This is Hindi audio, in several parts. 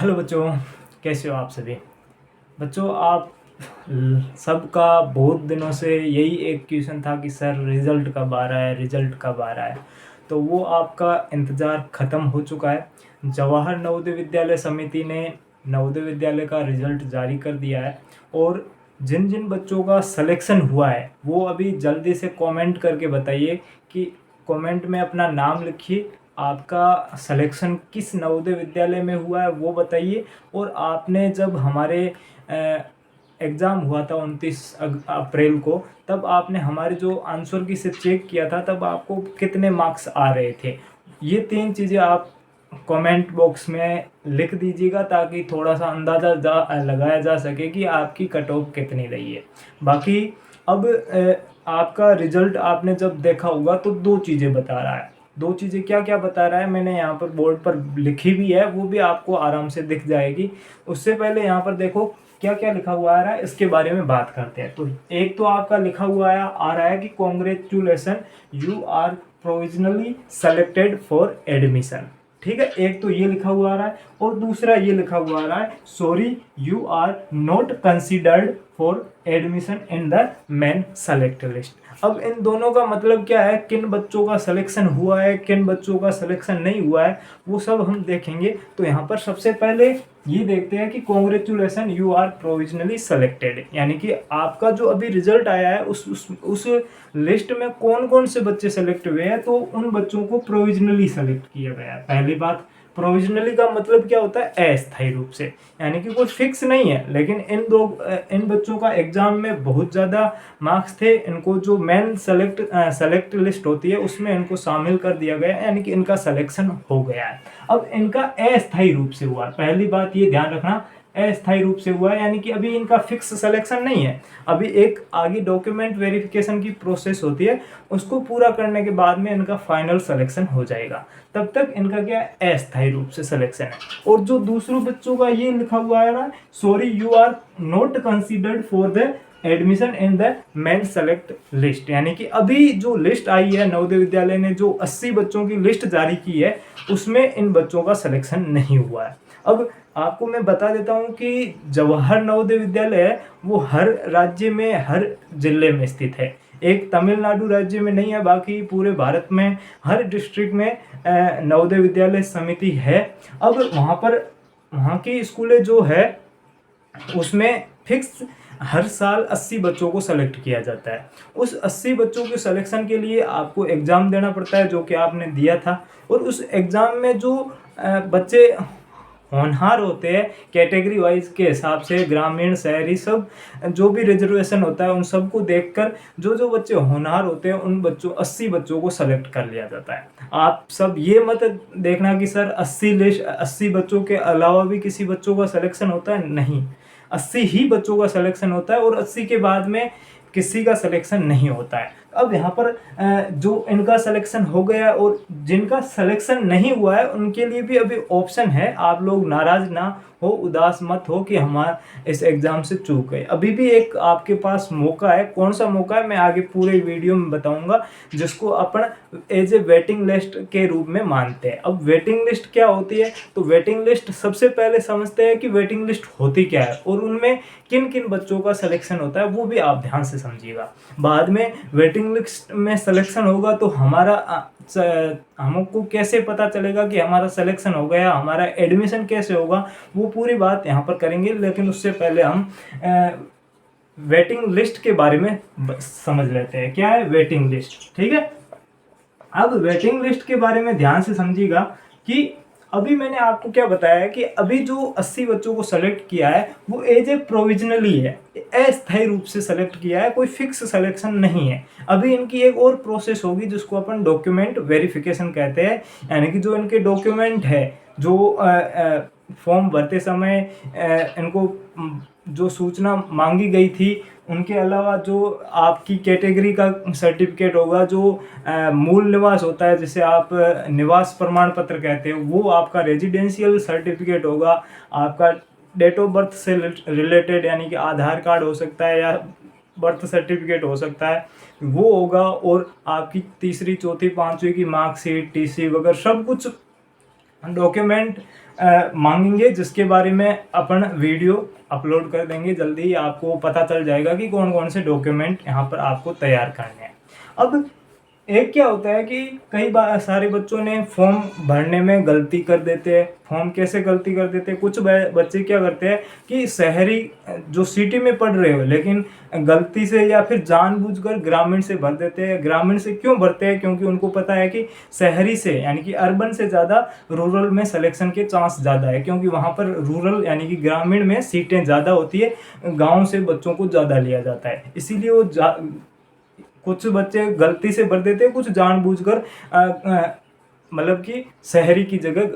हेलो बच्चों, कैसे हो आप सभी। बच्चों, आप सबका बहुत दिनों से यही एक क्वेश्चन था कि सर रिज़ल्ट कब आ रहा है, रिज़ल्ट कब आ रहा है। तो वो आपका इंतज़ार ख़त्म हो चुका है। जवाहर नवोदय विद्यालय समिति ने नवोदय विद्यालय का रिज़ल्ट जारी कर दिया है और जिन जिन बच्चों का सिलेक्शन हुआ है वो अभी जल्दी से कमेंट करके बताइए कि कमेंट में अपना नाम लिखिए, आपका सिलेक्शन किस नवोदय विद्यालय में हुआ है वो बताइए। और आपने जब हमारे एग्ज़ाम हुआ था 29 अप्रैल को, तब आपने हमारे जो आंसर की से चेक किया था तब आपको कितने मार्क्स आ रहे थे। ये 3 चीज़ें आप कमेंट बॉक्स में लिख दीजिएगा ताकि थोड़ा सा अंदाज़ा लगाया जा सके कि आपकी कट ऑफ कितनी रही है। बाकी अब आपका रिज़ल्ट आपने जब देखा होगा तो 2 चीज़ें बता रहा है। 2 चीज़ें क्या-क्या बता रहा है मैंने यहाँ पर बोर्ड पर लिखी भी है, वो भी आपको आराम से दिख जाएगी। उससे पहले यहाँ पर देखो क्या-क्या लिखा हुआ आ रहा है, इसके बारे में बात करते हैं। तो एक तो आपका लिखा हुआ आ रहा है कि congratulation, you are provisionally selected for admission. ठीक है, एक तो ये लिखा हुआ आ रहा है और दूसरा ये लिखा हुआ आ रहा है, sorry you are not considered for admission in the main select list. अब इन दोनों का मतलब क्या है, किन बच्चों का सिलेक्शन हुआ है, किन बच्चों का सिलेक्शन नहीं हुआ है, वो सब हम देखेंगे। तो यहाँ पर सबसे पहले ये देखते हैं कि congratulation you are provisionally selected, यानी कि आपका जो अभी रिजल्ट आया है उस लिस्ट में कौन कौन से बच्चे सेलेक्ट हुए हैं। तो उन बच्चों को प्रोविजनली सेलेक्ट किया गया है। पहली बात, प्रोविजनली का मतलब क्या होता है, अस्थायी रूप से, यानी कि कोई फिक्स नहीं है। लेकिन इन बच्चों का एग्जाम में बहुत ज़्यादा मार्क्स थे, इनको जो मेन सेलेक्ट लिस्ट होती है उसमें इनको शामिल कर दिया गया है, यानी कि इनका सिलेक्शन हो गया है। अब इनका अस्थायी रूप से हुआ, पहली बात ये ध्यान रखना, अस्थायी रूप से हुआ है, यानी कि अभी इनका फिक्स सिलेक्शन नहीं है। अभी एक आगे डॉक्यूमेंट वेरिफिकेशन की प्रोसेस होती है, उसको पूरा करने के बाद में इनका फाइनल सिलेक्शन हो जाएगा। तब तक इनका क्या है, अस्थायी रूप से सिलेक्शन है। और जो दूसरों बच्चों का ये लिखा हुआ है ना, sorry you are not considered for the admission in the main select list, यानी कि अभी जो लिस्ट आई है नवोदय विद्यालय ने जो 80 बच्चों की लिस्ट जारी की है उसमें इन बच्चों का सिलेक्शन नहीं हुआ है। अब आपको मैं बता देता हूं कि जवाहर नवोदय विद्यालय है वो हर राज्य में, हर जिले में स्थित है। एक तमिलनाडु राज्य में नहीं है, बाकी पूरे भारत में हर डिस्ट्रिक्ट में नवोदय विद्यालय समिति है। अब वहाँ की स्कूलें जो है उसमें फिक्स हर साल 80 बच्चों को सेलेक्ट किया जाता है। उस 80 बच्चों के सिलेक्शन के लिए आपको एग्ज़ाम देना पड़ता है, जो कि आपने दिया था। और उस एग्ज़ाम में जो बच्चे होनहार होते हैं कैटेगरी वाइज के हिसाब से, ग्रामीण शहरी सब जो भी रिजर्वेशन होता है उन सबको देखकर जो जो बच्चे होनहार होते हैं उन 80 बच्चों को सेलेक्ट कर लिया जाता है। आप सब ये मत देखना कि सर 80 बच्चों के अलावा भी किसी बच्चों का सिलेक्शन होता है, नहीं, 80 ही बच्चों का सिलेक्शन होता है और 80 के बाद में किसी का सिलेक्शन नहीं होता है। अब यहाँ पर जो इनका सिलेक्शन हो गया और जिनका सिलेक्शन नहीं हुआ है उनके लिए भी अभी ऑप्शन है। आप लोग नाराज ना हो, उदास मत हो कि हमारा इस एग्ज़ाम से चूक गए। अभी भी एक आपके पास मौका है। कौन सा मौका है मैं आगे पूरे वीडियो में बताऊंगा, जिसको अपन एज ए वेटिंग लिस्ट के रूप में मानते हैं। अब वेटिंग लिस्ट क्या होती है, तो वेटिंग लिस्ट सबसे पहले समझते हैं कि वेटिंग लिस्ट होती क्या है और उनमें किन किन बच्चों का सिलेक्शन होता है, वो भी आप ध्यान से समझिएगा। बाद में वेटिंग लिस्ट में सिलेक्शन होगा तो हमको कैसे पता चलेगा कि हमारा सिलेक्शन हो गया, हमारा एडमिशन कैसे होगा, वो पूरी बात यहाँ पर करेंगे। लेकिन उससे पहले हम वेटिंग लिस्ट के बारे में समझ लेते हैं। क्या है वेटिंग लिस्ट, ठीक है। अब वेटिंग लिस्ट के बारे में ध्यान से समझिएगा कि अभी मैंने आपको क्या बताया कि अभी जो 80 बच्चों को सेलेक्ट किया है वो एज ए प्रोविजनली है, अस्थायी रूप से सेलेक्ट किया है, कोई फिक्स सिलेक्शन नहीं है। अभी इनकी एक और प्रोसेस होगी जिसको अपन डॉक्यूमेंट वेरिफिकेशन कहते हैं, यानी कि जो इनके डॉक्यूमेंट है, जो फॉर्म भरते समय इनको जो सूचना मांगी गई थी, उनके अलावा जो आपकी कैटेगरी का सर्टिफिकेट होगा, जो मूल निवास होता है जिसे आप निवास प्रमाण पत्र कहते हो, वो आपका रेजिडेंशियल सर्टिफिकेट होगा, आपका डेट ऑफ बर्थ से रिलेटेड, यानी कि आधार कार्ड हो सकता है या बर्थ सर्टिफिकेट हो सकता है, वो होगा। और आपकी तीसरी, चौथी, पाँचवीं की मार्कशीट, टीसी वगैरह सब कुछ डॉक्यूमेंट मांगेंगे, जिसके बारे में अपन वीडियो अपलोड कर देंगे जल्दी ही। आपको पता चल जाएगा कि कौन कौन से डॉक्यूमेंट यहाँ पर आपको तैयार करने हैं। अब एक क्या होता है कि कई बार सारे बच्चों ने फॉर्म भरने में गलती कर देते हैं। फॉर्म कैसे गलती कर देते हैं, कुछ बच्चे क्या करते हैं कि शहरी जो सिटी में पढ़ रहे हो लेकिन गलती से या फिर जानबूझकर ग्रामीण से भर देते हैं। ग्रामीण से क्यों भरते हैं, क्योंकि उनको पता है कि शहरी से यानी कि अर्बन से ज़्यादा रूरल में सिलेक्शन के चांस ज़्यादा है, क्योंकि वहाँ पर रूरल यानी कि ग्रामीण में सीटें ज़्यादा होती है, गाँव से बच्चों को ज़्यादा लिया जाता है। इसीलिए वो कुछ बच्चे गलती से भर देते हैं, कुछ जानबूझकर मतलब कि शहरी की जगह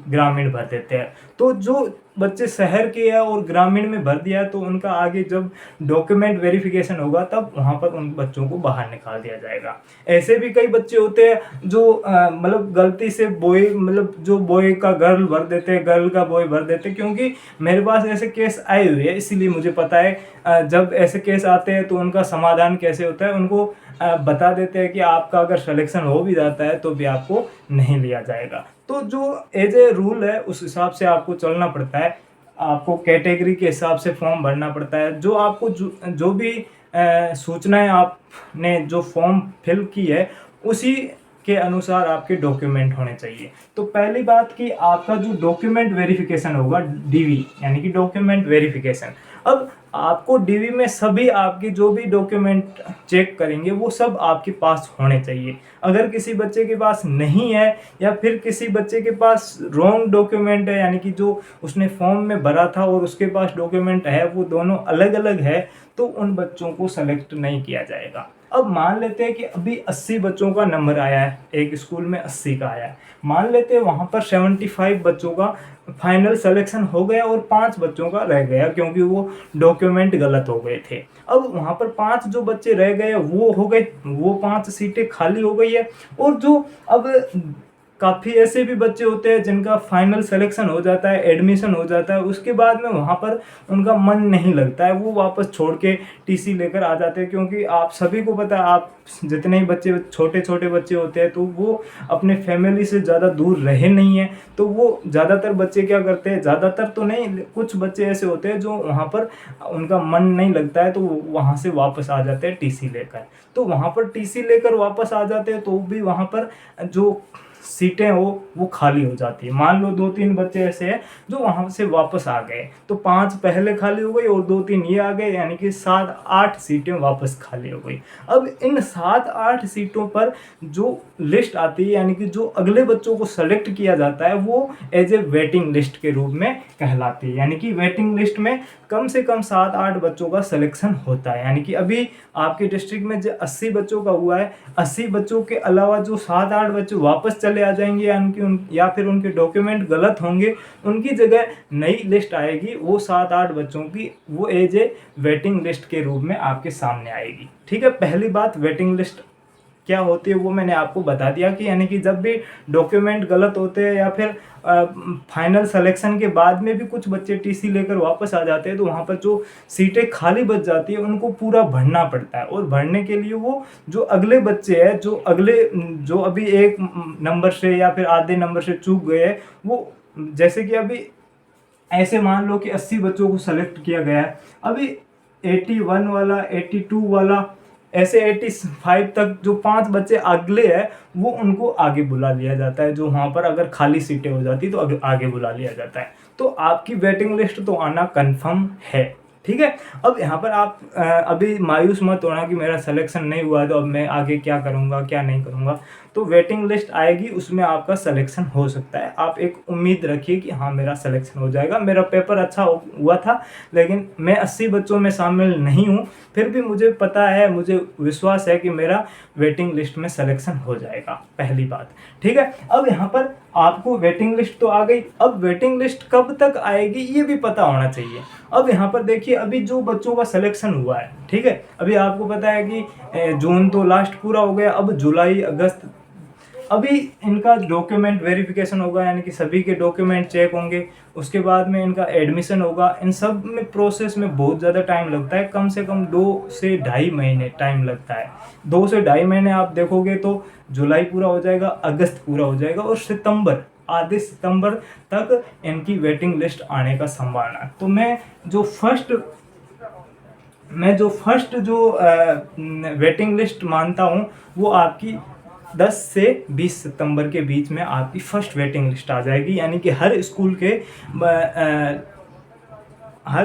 ग्रामीण भर देते हैं। तो जो बच्चे शहर के हैं और ग्रामीण में भर दिया है, तो उनका आगे जब डॉक्यूमेंट वेरिफिकेशन होगा तब वहाँ पर उन बच्चों को बाहर निकाल दिया जाएगा। ऐसे भी कई बच्चे होते हैं जो मतलब गलती से बॉय मतलब जो बॉय का गर्ल भर देते हैं, गर्ल का बॉय भर देते हैं, क्योंकि मेरे पास ऐसे केस आए हुए हैं, इसीलिए मुझे पता है जब ऐसे केस आते हैं तो उनका समाधान कैसे होता है। उनको बता देते हैं कि आपका अगर सिलेक्शन हो भी जाता है तो भी आपको नहीं लिया जाएगा। तो जो एज ए रूल है उस हिसाब से आपको चलना पड़ता है। आपको कैटेगरी के हिसाब से फॉर्म भरना पड़ता है। जो आपको जो भी सूचनाएं आपने जो फॉर्म फिल की है उसी के अनुसार आपके डॉक्यूमेंट होने चाहिए। तो पहली बात कि आपका जो डॉक्यूमेंट वेरिफिकेशन होगा, डीवी यानी कि डॉक्यूमेंट वेरिफिकेशन। अब आपको डीवी में सभी आपके जो भी डॉक्यूमेंट चेक करेंगे वो सब आपके पास होने चाहिए। अगर किसी बच्चे के पास नहीं है या फिर किसी बच्चे के पास रॉन्ग डॉक्यूमेंट है, यानी कि जो उसने फॉर्म में भरा था और उसके पास डॉक्यूमेंट है वो दोनों अलग अलग है, तो उन बच्चों को सेलेक्ट नहीं किया जाएगा। अब मान लेते हैं कि अभी 80 बच्चों का नंबर आया है, एक स्कूल में 80 का आया है। मान लेते हैं वहाँ पर 75 बच्चों का फाइनल सिलेक्शन हो गया और 5 बच्चों का रह गया क्योंकि वो डॉक्यूमेंट गलत हो गए थे। अब वहाँ पर 5 जो बच्चे रह गए वो हो गए, वो 5 सीटें खाली हो गई है। और जो अब काफ़ी ऐसे भी बच्चे होते हैं जिनका फाइनल सिलेक्शन हो जाता है, एडमिशन हो जाता है, उसके बाद में वहाँ पर उनका मन नहीं लगता है, वो वापस छोड़ के टीसी लेकर आ जाते हैं। क्योंकि आप सभी को पता है, आप जितने ही बच्चे छोटे छोटे बच्चे होते हैं तो वो अपने फैमिली से ज़्यादा दूर रहे नहीं हैं। तो वो ज़्यादातर बच्चे क्या करते हैं, ज़्यादातर तो नहीं, कुछ बच्चे ऐसे होते हैं जो वहाँ पर उनका मन नहीं लगता है तो वहाँ से वापस आ जाते हैं टीसी लेकर। तो वहाँ पर टीसी लेकर वापस आ जाते हैं तो भी वहाँ पर जो सीटें वो खाली हो जाती है। मान लो 2-3 बच्चे ऐसे हैं जो वहाँ से वापस आ गए, तो 5 पहले खाली हो गई और 2-3 ये आ गए, यानी कि 7-8 सीटें वापस खाली हो गई। अब इन 7-8 सीटों पर जो लिस्ट आती है, यानी कि जो अगले बच्चों को सेलेक्ट किया जाता है, वो एज ए वेटिंग लिस्ट के रूप में कहलाती है। यानी कि वेटिंग लिस्ट में कम से कम 7-8 बच्चों का सिलेक्शन होता है। यानी कि अभी आपके डिस्ट्रिक्ट में जो 80 बच्चों का हुआ है, 80 बच्चों के अलावा जो 7-8 बच्चे वापस चले आ जाएंगे या फिर उनके डॉक्यूमेंट गलत होंगे, उनकी जगह नई लिस्ट आएगी, वो 7-8 बच्चों की वो एज ए वेटिंग लिस्ट के रूप में आपके सामने आएगी। ठीक है, पहली बात वेटिंग लिस्ट क्या होती है वो मैंने आपको बता दिया कि यानी कि जब भी डॉक्यूमेंट गलत होते हैं या फिर फाइनल सिलेक्शन के बाद में भी कुछ बच्चे टीसी लेकर वापस आ जाते हैं, तो वहाँ पर जो सीटें खाली बच जाती है उनको पूरा भरना पड़ता है। और भरने के लिए वो जो अगले बच्चे हैं, जो अभी एक नंबर से या फिर आधे नंबर से चूक गए, वो जैसे कि अभी ऐसे मान लो कि 80 बच्चों को सेलेक्ट किया गया है, अभी 81 वाला, 82 वाला, ऐसे 85 तक जो 5 बच्चे अगले हैं वो उनको आगे बुला लिया जाता है। जो वहाँ पर अगर खाली सीटें हो जाती तो आगे बुला लिया जाता है। तो आपकी वेटिंग लिस्ट तो आना कंफर्म है। ठीक है, अब यहाँ पर आप अभी मायूस मत होना कि मेरा सिलेक्शन नहीं हुआ तो अब मैं आगे क्या करूँगा क्या नहीं करूँगा। तो वेटिंग लिस्ट आएगी, उसमें आपका सिलेक्शन हो सकता है। आप एक उम्मीद रखिए कि हाँ मेरा सिलेक्शन हो जाएगा। मेरा पेपर अच्छा हुआ था लेकिन मैं 80 बच्चों में शामिल नहीं हूँ, फिर भी मुझे पता है, मुझे विश्वास है कि मेरा वेटिंग लिस्ट में सिलेक्शन हो जाएगा, पहली बात। ठीक है, अब यहाँ पर आपको वेटिंग लिस्ट तो आ गई, अब वेटिंग लिस्ट कब तक आएगी ये भी पता होना चाहिए। अब यहाँ पर देखिए, अभी जो बच्चों का सिलेक्शन हुआ है, ठीक है, अभी आपको पता है कि जून तो लास्ट पूरा हो गया, अब जुलाई अगस्त अभी इनका डॉक्यूमेंट वेरिफिकेशन होगा, यानी कि सभी के डॉक्यूमेंट चेक होंगे, उसके बाद में इनका एडमिशन होगा। इन सब में प्रोसेस में बहुत ज़्यादा टाइम लगता है, कम से कम 2 से ढाई महीने टाइम लगता है। 2 से ढाई महीने आप देखोगे तो जुलाई पूरा हो जाएगा, अगस्त पूरा हो जाएगा और सितंबर आधे सितंबर तक इनकी वेटिंग लिस्ट आने का संभावना है। तो मैं जो फर्स्ट वेटिंग लिस्ट मानता हूँ वो आपकी 10 से 20 सितंबर के बीच में आपकी फर्स्ट वेटिंग लिस्ट आ जाएगी। यानी कि हर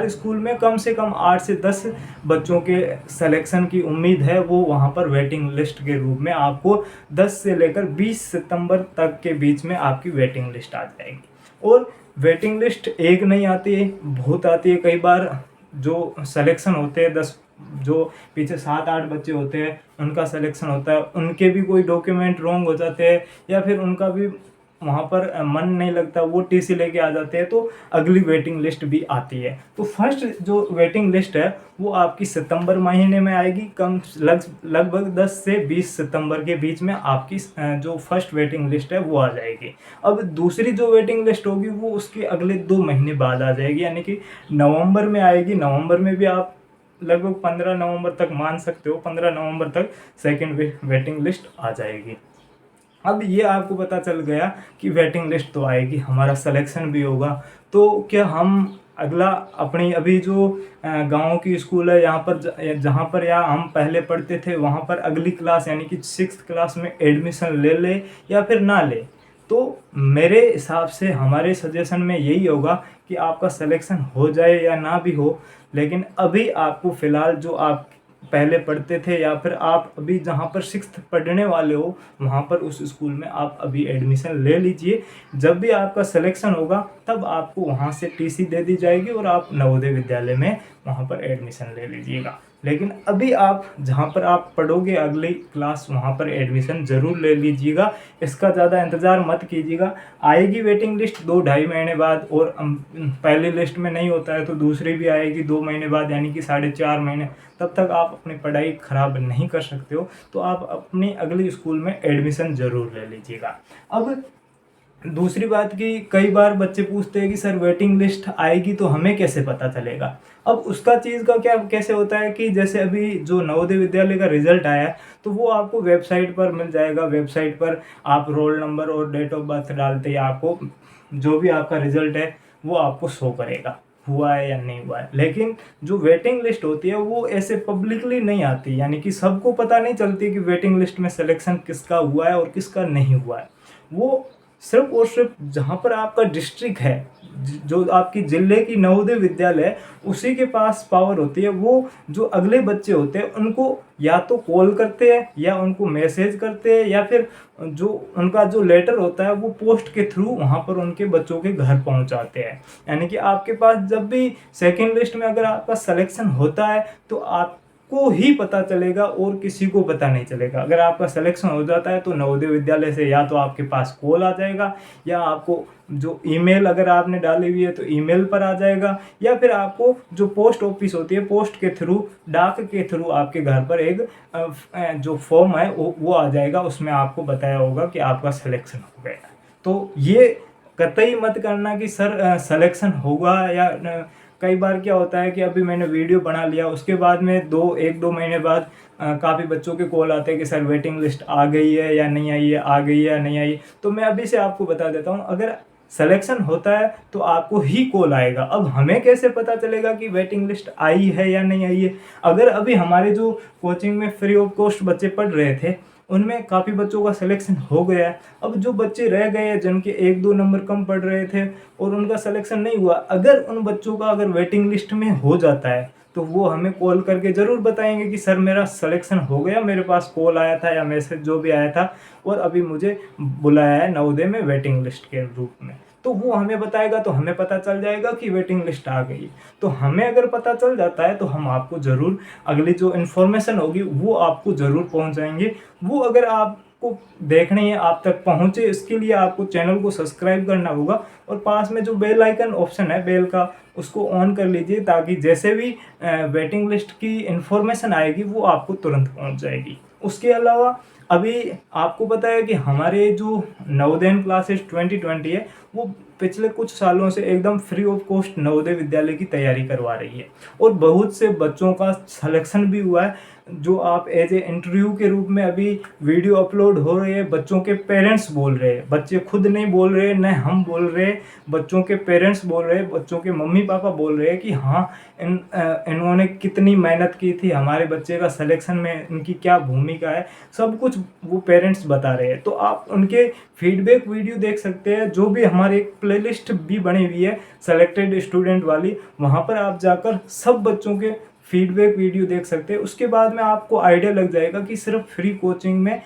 स्कूल में कम से कम 8 से 10 बच्चों के सिलेक्शन की उम्मीद है। वो वहाँ पर वेटिंग लिस्ट के रूप में आपको 10 से लेकर 20 सितंबर तक के बीच में आपकी वेटिंग लिस्ट आ जाएगी। और वेटिंग लिस्ट एक नहीं आती है, बहुत आती है। कई बार जो सिलेक्शन होते हैं 10 जो पीछे 7-8 बच्चे होते हैं उनका सिलेक्शन होता है, उनके भी कोई डॉक्यूमेंट रॉन्ग हो जाते हैं या फिर उनका भी वहाँ पर मन नहीं लगता, वो टीसी लेके आ जाते हैं, तो अगली वेटिंग लिस्ट भी आती है। तो फर्स्ट जो वेटिंग लिस्ट है वो आपकी सितंबर महीने में आएगी। लगभग 10 से 20 सितंबर के बीच में आपकी जो फर्स्ट वेटिंग लिस्ट है वो आ जाएगी। अब दूसरी जो वेटिंग लिस्ट होगी वो उसके अगले 2 महीने बाद आ जाएगी, यानी कि नवंबर में आएगी। नवंबर में भी आप लगभग 15 नवंबर तक मान सकते हो, 15 नवंबर तक सेकेंड वेटिंग लिस्ट आ जाएगी। अब ये आपको पता चल गया कि वेटिंग लिस्ट तो आएगी, हमारा सिलेक्शन भी होगा। तो क्या हम अगला अपनी अभी जो गांव की स्कूल है जहाँ पर या हम पहले पढ़ते थे वहाँ पर अगली क्लास यानी कि 6th क्लास में एडमिशन ले या फिर ना ले? तो मेरे हिसाब से हमारे सजेशन में यही होगा कि आपका सिलेक्शन हो जाए या ना भी हो, लेकिन अभी आपको फ़िलहाल जो आप पहले पढ़ते थे या फिर आप अभी जहाँ पर 6th पढ़ने वाले हो वहाँ पर उस स्कूल में आप अभी एडमिशन ले लीजिए। जब भी आपका सिलेक्शन होगा तब आपको वहाँ से टीसी दे दी जाएगी और आप नवोदय विद्यालय में वहाँ पर एडमिशन ले लीजिएगा। लेकिन अभी आप जहाँ पर आप पढ़ोगे अगली क्लास वहाँ पर एडमिशन ज़रूर ले लीजिएगा। इसका ज़्यादा इंतज़ार मत कीजिएगा। आएगी वेटिंग लिस्ट 2-2.5 महीने बाद, और पहली लिस्ट में नहीं होता है तो दूसरी भी आएगी 2 महीने बाद, यानी कि 4.5 महीने। तब तक आप अपनी पढ़ाई ख़राब नहीं कर सकते हो, तो आप अपनी अगली स्कूल में एडमिशन ज़रूर ले लीजिएगा। अब दूसरी बात कि कई बार बच्चे पूछते हैं कि सर वेटिंग लिस्ट आएगी तो हमें कैसे पता चलेगा? अब उसका चीज़ का क्या कैसे होता है कि जैसे अभी जो नवोदय विद्यालय का रिजल्ट आया है तो वो आपको वेबसाइट पर मिल जाएगा। वेबसाइट पर आप रोल नंबर और डेट ऑफ बर्थ डालते ही आपको जो भी आपका रिजल्ट है वो आपको शो करेगा, हुआ है या नहीं हुआ है। लेकिन जो वेटिंग लिस्ट होती है वो ऐसे पब्लिकली नहीं आती, यानी कि सबको पता नहीं चलती कि वेटिंग लिस्ट में सिलेक्शन किसका हुआ है और किसका नहीं हुआ है। वो सिर्फ और सिर्फ जहाँ पर आपका डिस्ट्रिक्ट है, जो आपकी जिले की नवोदय विद्यालय है, उसी के पास पावर होती है। वो जो अगले बच्चे होते हैं उनको या तो कॉल करते हैं या उनको मैसेज करते हैं या फिर जो उनका जो लेटर होता है वो पोस्ट के थ्रू वहाँ पर उनके बच्चों के घर पहुँचाते हैं। यानी कि आपके पास जब भी सेकेंड लिस्ट में अगर आपका सिलेक्शन होता है तो आपको ही पता चलेगा और किसी को पता नहीं चलेगा। अगर आपका सिलेक्शन हो जाता है तो नवोदय विद्यालय से या तो आपके पास कॉल आ जाएगा या आपको जो ईमेल अगर आपने डाली हुई है तो ईमेल पर आ जाएगा, या फिर आपको जो पोस्ट ऑफिस होती है पोस्ट के थ्रू, डाक के थ्रू आपके घर पर एक जो फॉर्म है वो आ जाएगा। उसमें आपको बताया होगा कि आपका सिलेक्शन हो गया। तो ये कतई मत करना कि सर सिलेक्शन होगा या कई बार क्या होता है कि अभी मैंने वीडियो बना लिया उसके बाद में 1-2 महीने बाद काफ़ी बच्चों के कॉल आते हैं कि सर वेटिंग लिस्ट आ गई है या नहीं आई है, आ गई है या नहीं आई। तो मैं अभी से आपको बता देता हूँ, अगर सिलेक्शन होता है तो आपको ही कॉल आएगा। अब हमें कैसे पता चलेगा कि वेटिंग लिस्ट आई है या नहीं आई है? अगर अभी हमारे जो कोचिंग में फ्री ऑफ कॉस्ट बच्चे पढ़ रहे थे उनमें काफ़ी बच्चों का सिलेक्शन हो गया है। अब जो बच्चे रह गए हैं जिनके 1-2 नंबर कम पढ़ रहे थे और उनका सिलेक्शन नहीं हुआ, अगर उन बच्चों का अगर वेटिंग लिस्ट में हो जाता है तो वो हमें कॉल करके ज़रूर बताएंगे कि सर मेरा सिलेक्शन हो गया, मेरे पास कॉल आया था या मैसेज जो भी आया था और अभी मुझे बुलाया है नवोदय में वेटिंग लिस्ट के रूप में। तो वो हमें बताएगा तो हमें पता चल जाएगा कि वेटिंग लिस्ट आ गई। तो हमें अगर पता चल जाता है तो हम आपको ज़रूर अगली जो इन्फॉर्मेशन होगी वो आपको ज़रूर पहुंचाएंगे। वो अगर आपको देखनी है आप तक पहुंचे, इसके लिए आपको चैनल को सब्सक्राइब करना होगा और पास में जो बेल आइकन ऑप्शन है बेल का, उसको ऑन कर लीजिए ताकि जैसे भी वेटिंग लिस्ट की इन्फॉर्मेशन आएगी वो आपको तुरंत पहुंच जाएगी। उसके अलावा अभी आपको पता है कि हमारे जो नवोदय क्लासेस 2020 है वो पिछले कुछ सालों से एकदम free of cost Navodaya Vidyalaya की तैयारी करवा रही है और बहुत से बच्चों का सिलेक्शन भी हुआ है। जो आप एज ए इंटरव्यू के रूप में अभी वीडियो अपलोड हो रही है, बच्चों के पेरेंट्स बोल रहे हैं, बच्चे खुद नहीं बोल रहे, न हम बोल रहे, बच्चों के पेरेंट्स बोल रहे, बच्चों के मम्मी पापा बोल रहे हैं कि हाँ इन्होंने कितनी मेहनत की थी, हमारे बच्चे का सिलेक्शन में इनकी क्या भूमिका है, सब कुछ वो पेरेंट्स बता रहे हैं। तो आप उनके फीडबैक वीडियो देख सकते हैं, जो भी हमारे एक प्लेलिस्ट भी बनी हुई है सेलेक्टेड स्टूडेंट वाली, वहाँ पर आप जाकर सब बच्चों के फीडबैक वीडियो देख सकते हैं। उसके बाद में आपको आइडिया लग जाएगा कि सिर्फ फ्री कोचिंग में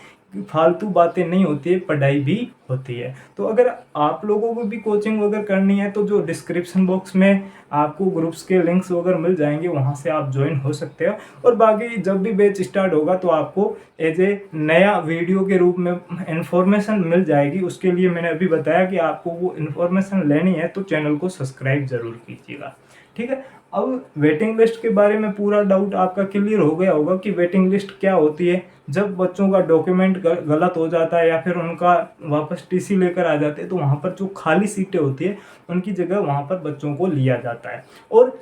फालतू बातें नहीं होती है, पढ़ाई भी होती है। तो अगर आप लोगों को भी कोचिंग वगैरह करनी है तो जो डिस्क्रिप्शन बॉक्स में आपको ग्रुप्स के लिंक्स वगैरह मिल जाएंगे, वहाँ से आप ज्वाइन हो सकते हो। और बाकी जब भी बैच स्टार्ट होगा तो आपको एज ए नया वीडियो के रूप में इन्फॉर्मेशन मिल जाएगी। उसके लिए मैंने अभी बताया कि आपको वो इन्फॉर्मेशन लेनी है तो चैनल को सब्सक्राइब ज़रूर कीजिएगा, ठीक है। अब वेटिंग लिस्ट के बारे में पूरा डाउट आपका क्लियर हो गया होगा कि वेटिंग लिस्ट क्या होती है। जब बच्चों का डॉक्यूमेंट गलत हो जाता है या फिर उनका वापस टीसी लेकर आ जाते हैं तो वहाँ पर जो खाली सीटें होती है उनकी जगह वहाँ पर बच्चों को लिया जाता है, और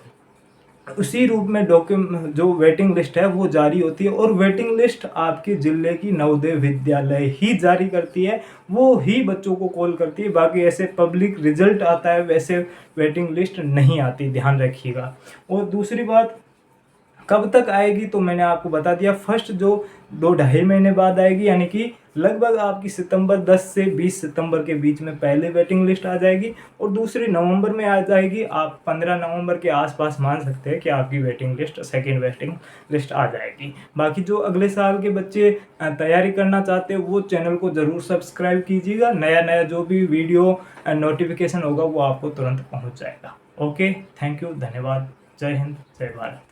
उसी रूप में जो वेटिंग लिस्ट है वो जारी होती है। और वेटिंग लिस्ट आपके जिले की नवोदय विद्यालय ही जारी करती है, वो ही बच्चों को कॉल करती है। बाकी ऐसे पब्लिक रिजल्ट आता है वैसे वेटिंग लिस्ट नहीं आती, ध्यान रखिएगा। और दूसरी बात, कब तक आएगी तो मैंने आपको बता दिया, फर्स्ट जो 2-2.5 महीने बाद आएगी, यानी कि लगभग आपकी सितंबर 10 से 20 सितंबर के बीच में पहले वेटिंग लिस्ट आ जाएगी, और दूसरी नवंबर में आ जाएगी। आप 15 नवंबर के आसपास मान सकते हैं कि आपकी waiting list, second waiting list आ जाएगी। बाकी जो अगले साल के बच्चे तैयारी करना चाहते हैं वो चैनल को ज़रूर सब्सक्राइब कीजिएगा, नया जो भी वीडियो नोटिफिकेशन होगा वो आपको तुरंत पहुँच जाएगा। ओके, थैंक यू, धन्यवाद, जय हिंद, जय भारत।